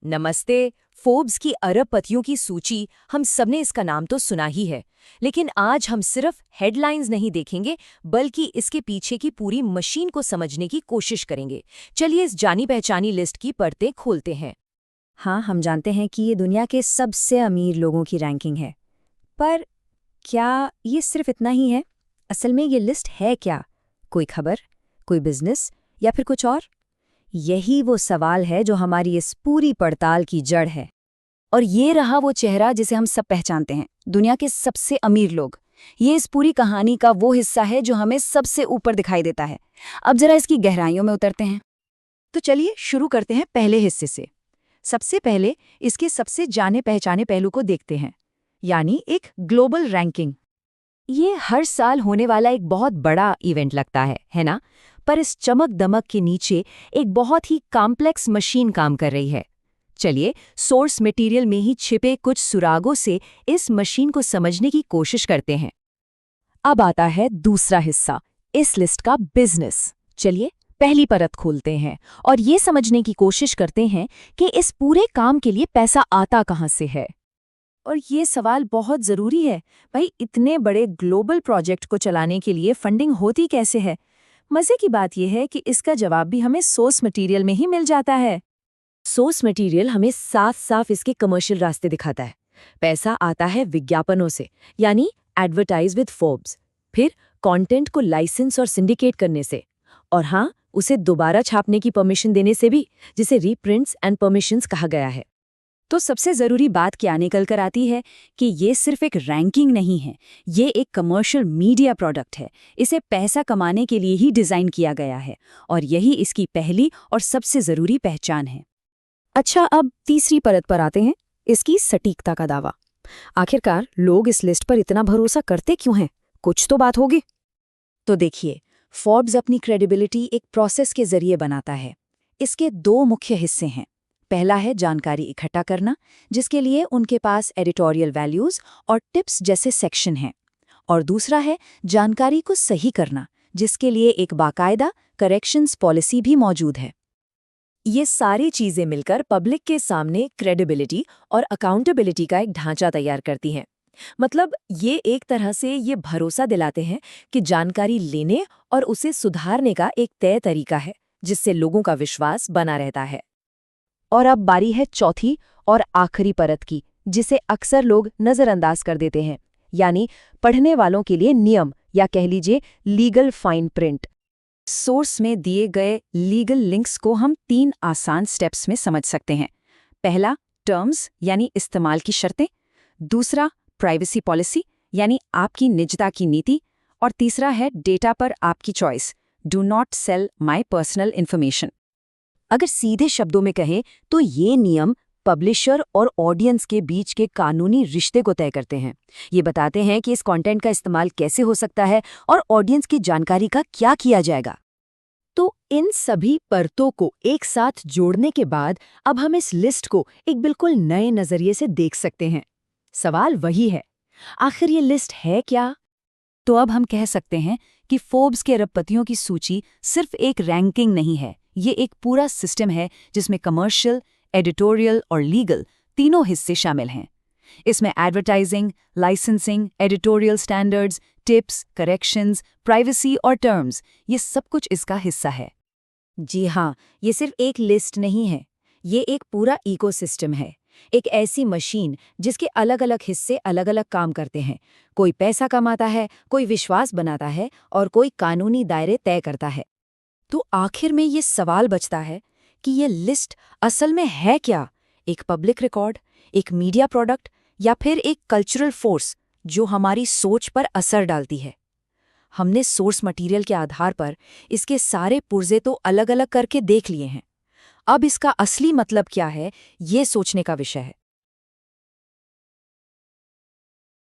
नमस्ते। फोर्ब्स की अरबपतियों की सूची, हम सबने इसका नाम तो सुना ही है, लेकिन आज हम सिर्फ हेडलाइंस नहीं देखेंगे बल्कि इसके पीछे की पूरी मशीन को समझने की कोशिश करेंगे। चलिए इस जानी पहचानी लिस्ट की परतें खोलते हैं। हाँ, हम जानते हैं कि ये दुनिया के सबसे अमीर लोगों की रैंकिंग है। पर क्या ये सिर्फ इतना ही है? असल में ये लिस्ट है क्या? कोई खबर, कोई बिजनेस या फिर कुछ और? यही वो सवाल है जो हमारी इस पूरी पड़ताल की जड़ है। और ये रहा वो चेहरा जिसे हम सब पहचानते हैं, दुनिया के सबसे अमीर लोग। ये इस पूरी कहानी का वो हिस्सा है जो हमें सबसे ऊपर दिखाई देता है। अब जरा इसकी गहराइयों में उतरते हैं। तो चलिए शुरू करते हैं पहले हिस्से से। सबसे पहले इसके सबसे जाने पहचाने पहलू को देखते हैं, यानी एक ग्लोबल रैंकिंग। ये हर साल होने वाला एक बहुत बड़ा इवेंट लगता है ना? पर इस चमक दमक के नीचे एक बहुत ही कॉम्प्लेक्स मशीन काम कर रही है। चलिए सोर्स मटेरियल में ही छिपे कुछ सुरागों से इस मशीन को समझने की कोशिश करते हैं। अब आता है दूसरा हिस्सा, इस लिस्ट का बिजनेस। चलिए पहली परत खोलते हैं और ये समझने की कोशिश करते हैं कि इस पूरे काम के लिए पैसा आता कहाँ से है। और ये सवाल बहुत ज़रूरी है, भाई इतने बड़े ग्लोबल प्रोजेक्ट को चलाने के लिए फंडिंग होती कैसे है? मज़े की बात यह है कि इसका जवाब भी हमें सोर्स मटेरियल में ही मिल जाता है। सोर्स मटेरियल हमें साफ साफ इसके कमर्शियल रास्ते दिखाता है। पैसा आता है विज्ञापनों से, यानी एडवर्टाइज विद फोर्ब्स, फिर कंटेंट को लाइसेंस और सिंडिकेट करने से, और हाँ, उसे दोबारा छापने की परमिशन देने से भी, जिसे रीप्रिंट्स एंड परमिशंस कहा गया है। तो सबसे ज़रूरी बात क्या निकल कर आती है कि ये सिर्फ एक रैंकिंग नहीं है, ये एक कमर्शियल मीडिया प्रोडक्ट है। इसे पैसा कमाने के लिए ही डिज़ाइन किया गया है और यही इसकी पहली और सबसे ज़रूरी पहचान है। अच्छा, अब तीसरी परत पर आते हैं, इसकी सटीकता का दावा। आखिरकार लोग इस लिस्ट पर इतना भरोसा करते क्यों हैं? कुछ तो बात होगी। तो देखिए, फोर्ब्स अपनी क्रेडिबिलिटी एक प्रोसेस के जरिए बनाता है। इसके दो मुख्य हिस्से हैं। पहला है जानकारी इकट्ठा करना, जिसके लिए उनके पास एडिटोरियल वैल्यूज और टिप्स जैसे सेक्शन हैं, और दूसरा है जानकारी को सही करना, जिसके लिए एक बाकायदा करेक्शंस पॉलिसी भी मौजूद है। ये सारी चीजें मिलकर पब्लिक के सामने क्रेडिबिलिटी और अकाउंटेबिलिटी का एक ढांचा तैयार करती हैं। मतलब ये एक तरह से ये भरोसा दिलाते हैं कि जानकारी लेने और उसे सुधारने का एक तय तरीका है, जिससे लोगों का विश्वास बना रहता है। और अब बारी है चौथी और आखिरी परत की, जिसे अक्सर लोग नजरअंदाज कर देते हैं, यानी पढ़ने वालों के लिए नियम, या कह लीजिए लीगल फाइन प्रिंट। सोर्स में दिए गए लीगल लिंक्स को हम 3 आसान स्टेप्स में समझ सकते हैं। पहला, टर्म्स यानी इस्तेमाल की शर्तें। दूसरा, प्राइवेसी पॉलिसी यानी आपकी निजता की नीति। और तीसरा है डेटा पर आपकी choice, do not sell my personal information. अगर सीधे शब्दों में कहें तो ये नियम पब्लिशर और ऑडियंस के बीच के कानूनी रिश्ते को तय करते हैं। ये बताते हैं कि इस कंटेंट का इस्तेमाल कैसे हो सकता है और ऑडियंस की जानकारी का क्या किया जाएगा। तो इन सभी परतों को एक साथ जोड़ने के बाद अब हम इस लिस्ट को एक बिल्कुल नए नजरिए से देख सकते हैं। सवाल वही है, आखिर ये लिस्ट है क्या? तो अब हम कह सकते हैं कि फोर्ब्स के अरबपतियों की सूची सिर्फ एक रैंकिंग नहीं है, ये एक पूरा सिस्टम है जिसमें कमर्शियल, एडिटोरियल और लीगल तीनों हिस्से शामिल हैं। इसमें advertising, licensing, editorial standards, tips, corrections, privacy और टर्म्स, ये सब कुछ इसका हिस्सा है। जी हाँ, ये सिर्फ एक लिस्ट नहीं है, ये एक पूरा इकोसिस्टम है। एक ऐसी मशीन जिसके अलग अलग हिस्से अलग अलग काम करते हैं। कोई पैसा कमाता है, कोई विश्वास बनाता है और कोई कानूनी दायरे तय करता है। तो आखिर में ये सवाल बचता है कि ये लिस्ट असल में है क्या? एक पब्लिक रिकॉर्ड, एक मीडिया प्रोडक्ट, या फिर एक कल्चरल फोर्स जो हमारी सोच पर असर डालती है? हमने सोर्स मटेरियल के आधार पर इसके सारे पुर्जे तो अलग अलग करके देख लिए हैं। अब इसका असली मतलब क्या है, ये सोचने का विषय है।